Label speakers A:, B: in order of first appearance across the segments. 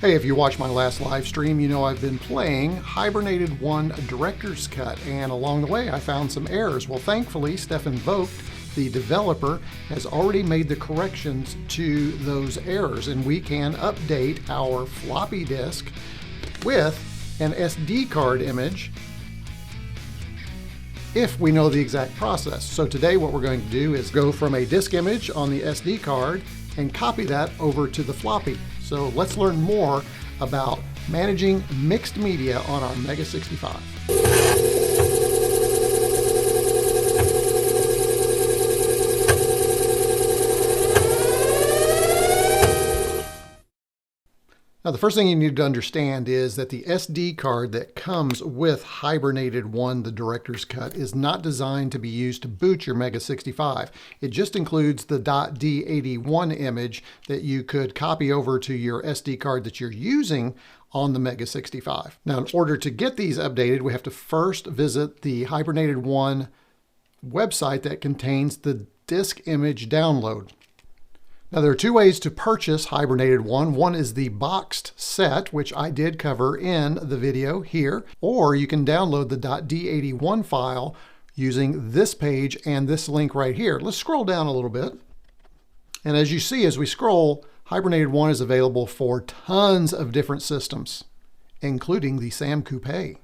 A: Hey, if you watched my last live stream, you know I've been playing Hibernated 1 Director's Cut, and along the way I found some errors. Well, thankfully, Stefan Vogt, the developer, has already made the corrections to those errors, and we can update our floppy disk with an SD card image if we know the exact process. So today what we're going to do is go from a disk image on the SD card and copy that over to the floppy. So let's learn more about managing mixed media on our MEGA65. Now, the first thing you need to understand is that the SD card that comes with Hibernated 1, the Director's Cut, is not designed to be used to boot your MEGA65. It just includes the .d81 image that you could copy over to your SD card that you're using on the MEGA65. Now, in order to get these updated, we have to first visit the Hibernated 1 website that contains the disk image download. Now, there are two ways to purchase Hibernated 1. One is the boxed set, which I did cover in the video here, or you can download the .d81 file using this page and this link right here. Let's scroll down a little bit. And as you see, as we scroll, Hibernated 1 is available for tons of different systems, including the Sam Coupé.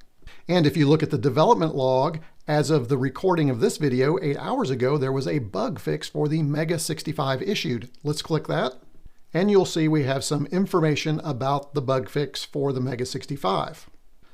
A: And if you look at the development log, as of the recording of this video 8 hours ago, there was a bug fix for the MEGA65 issued. Let's click that, and you'll see we have some information about the bug fix for the MEGA65.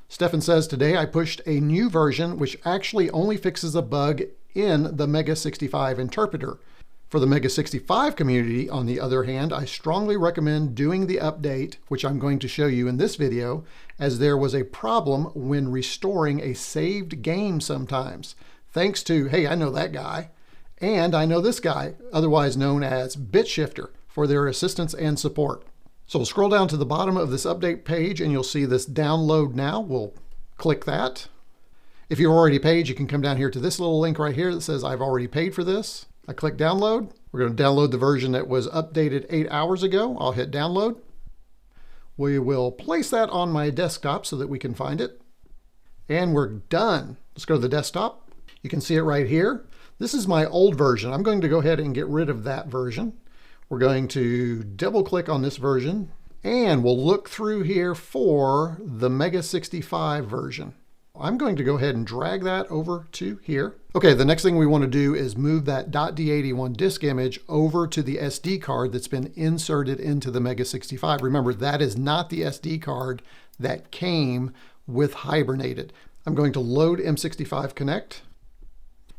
A: Stefan says, today I pushed a new version which actually only fixes a bug in the MEGA65 interpreter. For the MEGA65 community, on the other hand, I strongly recommend doing the update, which I'm going to show you in this video, as there was a problem when restoring a saved game sometimes. Thanks to, hey, I know that guy, and I know this guy, otherwise known as Bitshifter, for their assistance and support. So we'll scroll down to the bottom of this update page and you'll see this download now. We'll click that. If you've already paid, you can come down here to this little link right here that says I've already paid for this. I click download. We're going to download the version that was updated 8 hours ago. I'll hit download. We will place that on my desktop so that we can find it. And we're done. Let's go to the desktop. You can see it right here. This is my old version. I'm going to go ahead and get rid of that version. We're going to double click on this version and we'll look through here for the MEGA65 version. I'm going to go ahead and drag that over to here. Okay, the next thing we want to do is move that .d81 disk image over to the SD card that's been inserted into the MEGA65. Remember, that is not the SD card that came with Hibernated. I'm going to load M65 Connect,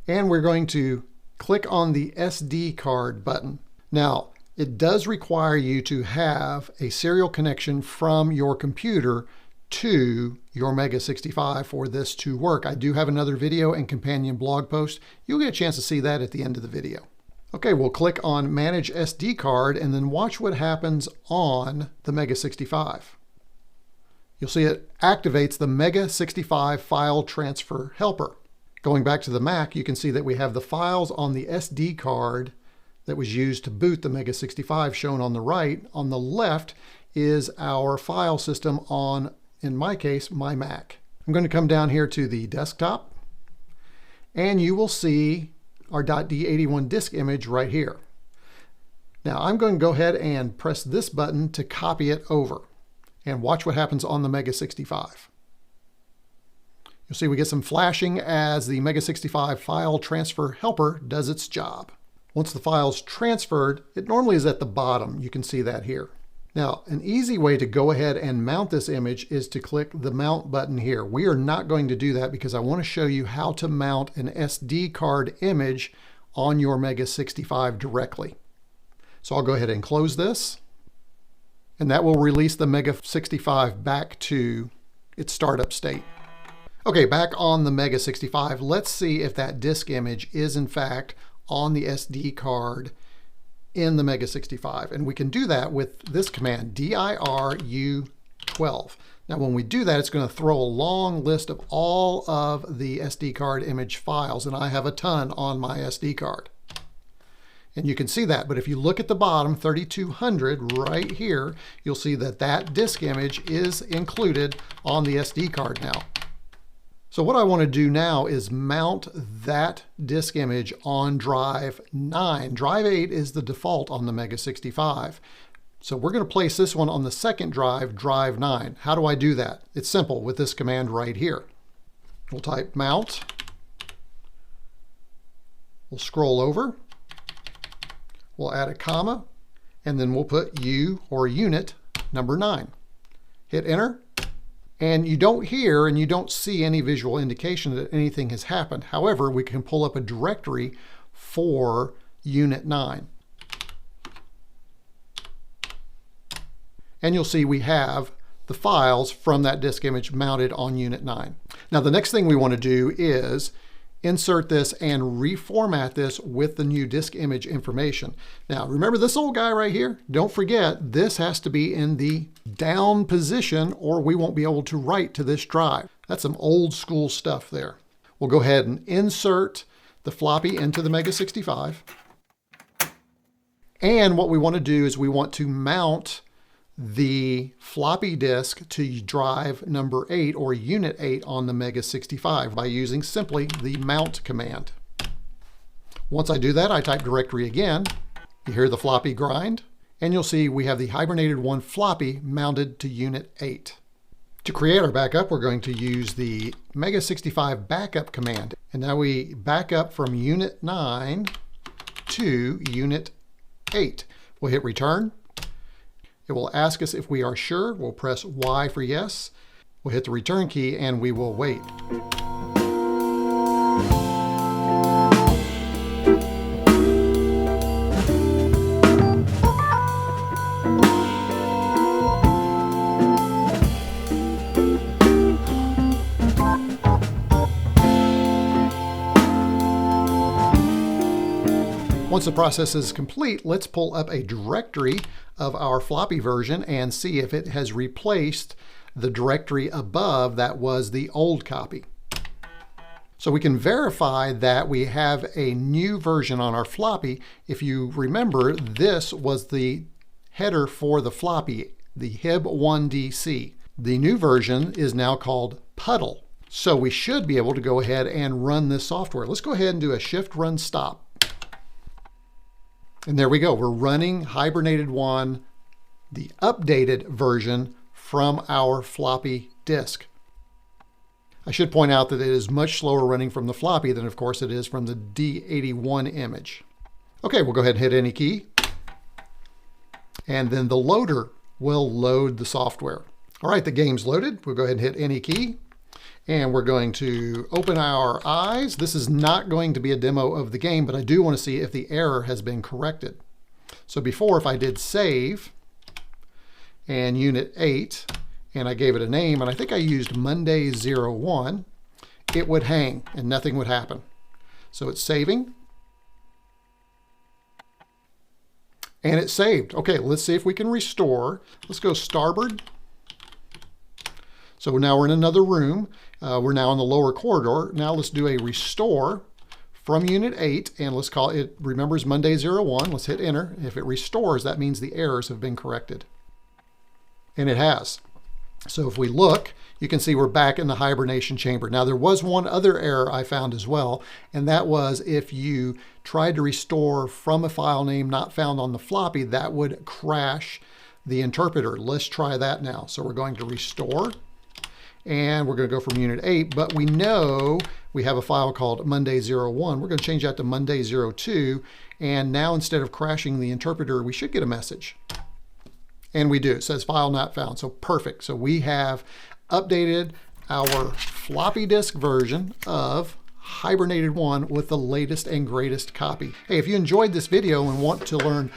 A: and we're going to click on the SD card button. Now, it does require you to have a serial connection from your computer to your MEGA65 for this to work. I do have another video and companion blog post. You'll get a chance to see that at the end of the video. Okay, we'll click on Manage SD Card and then watch what happens on the MEGA65. You'll see it activates the MEGA65 file transfer helper. Going back to the Mac, you can see that we have the files on the SD card that was used to boot the MEGA65 shown on the right. On the left is our file system on, in my case, my Mac. I'm going to come down here to the desktop and you will see our .d81 disk image right here. Now I'm going to go ahead and press this button to copy it over and watch what happens on the MEGA65. You'll see we get some flashing as the MEGA65 file transfer helper does its job. Once the file's transferred, it normally is at the bottom. You can see that here. Now, an easy way to go ahead and mount this image is to click the mount button here. We are not going to do that because I want to show you how to mount an SD card image on your MEGA65 directly. So I'll go ahead and close this, and that will release the MEGA65 back to its startup state. Okay, back on the MEGA65, let's see if that disk image is in fact on the SD card in the MEGA65. And we can do that with this command, diru12. Now, when we do that, it's going to throw a long list of all of the SD card image files, and I have a ton on my SD card. And you can see that, but if you look at the bottom, 3200 right here, you'll see that that disk image is included on the SD card now. So what I want to do now is mount that disk image on drive 9. Drive 8 is the default on the MEGA65. So we're going to place this one on the second drive, drive 9. How do I do that? It's simple with this command right here. We'll type mount. We'll scroll over. We'll add a comma, and then we'll put U or unit number 9. Hit enter, and you don't hear and you don't see any visual indication that anything has happened. However, we can pull up a directory for unit 9. And you'll see we have the files from that disk image mounted on unit 9. Now the next thing we want to do is insert this and reformat this with the new disk image information. Now remember this old guy right here? Don't forget this has to be in the down position or we won't be able to write to this drive. That's some old school stuff there. We'll go ahead and insert the floppy into the MEGA65. And what we want to do is we want to mount the floppy disk to drive number 8 or unit 8 on the MEGA65 by using simply the mount command. Once I do that, I type directory again. You hear the floppy grind, and you'll see we have the Hibernated 1 floppy mounted to unit 8. To create our backup, we're going to use the MEGA65 backup command. And now we back up from unit 9 to unit 8. We'll hit return. It will ask us if we are sure. We'll press Y for yes. We'll hit the return key and we will wait. Once the process is complete, let's pull up a directory of our floppy version and see if it has replaced the directory above that was the old copy. So we can verify that we have a new version on our floppy. If you remember, this was the header for the floppy, the HIB1DC. The new version is now called Puddle. So we should be able to go ahead and run this software. Let's go ahead and do a shift run stop. And there we go. We're running Hibernated 1, the updated version from our floppy disk. I should point out that it is much slower running from the floppy than, of course, it is from the D81 image. Okay, we'll go ahead and hit any key. And then the loader will load the software. All right, the game's loaded. We'll go ahead and hit any key. And we're going to open our eyes. This is not going to be a demo of the game, but I do want to see if the error has been corrected. So before, if I did save and unit 8, and I gave it a name, and I think I used Monday 01, it would hang and nothing would happen. So it's saving. And it's saved. Okay, let's see if we can restore. Let's go starboard. So now we're in another room. We're now in the lower corridor. Now let's do a restore from unit 8, and let's call it, remembers Monday 01. Let's hit enter. If it restores, that means the errors have been corrected. And it has. So if we look, you can see we're back in the hibernation chamber. Now there was one other error I found as well, and that was if you tried to restore from a file name not found on the floppy, that would crash the interpreter. Let's try that now. So we're going to restore. And we're going to go from unit 8, but we know we have a file called Monday 01. We're going to change that to Monday 02, and now instead of crashing the interpreter, we should get a message. And we do. It says file not found, so perfect. So we have updated our floppy disk version of Hibernated 1 with the latest and greatest copy. Hey, if you enjoyed this video and want to learn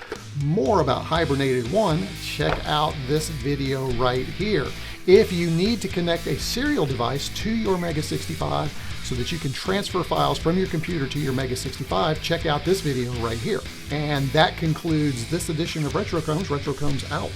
A: more about Hibernated 1, check out this video right here. If you need to connect a serial device to your MEGA65 so that you can transfer files from your computer to your MEGA65, check out this video right here. And that concludes this edition of RetroCombs. RetroCombs out.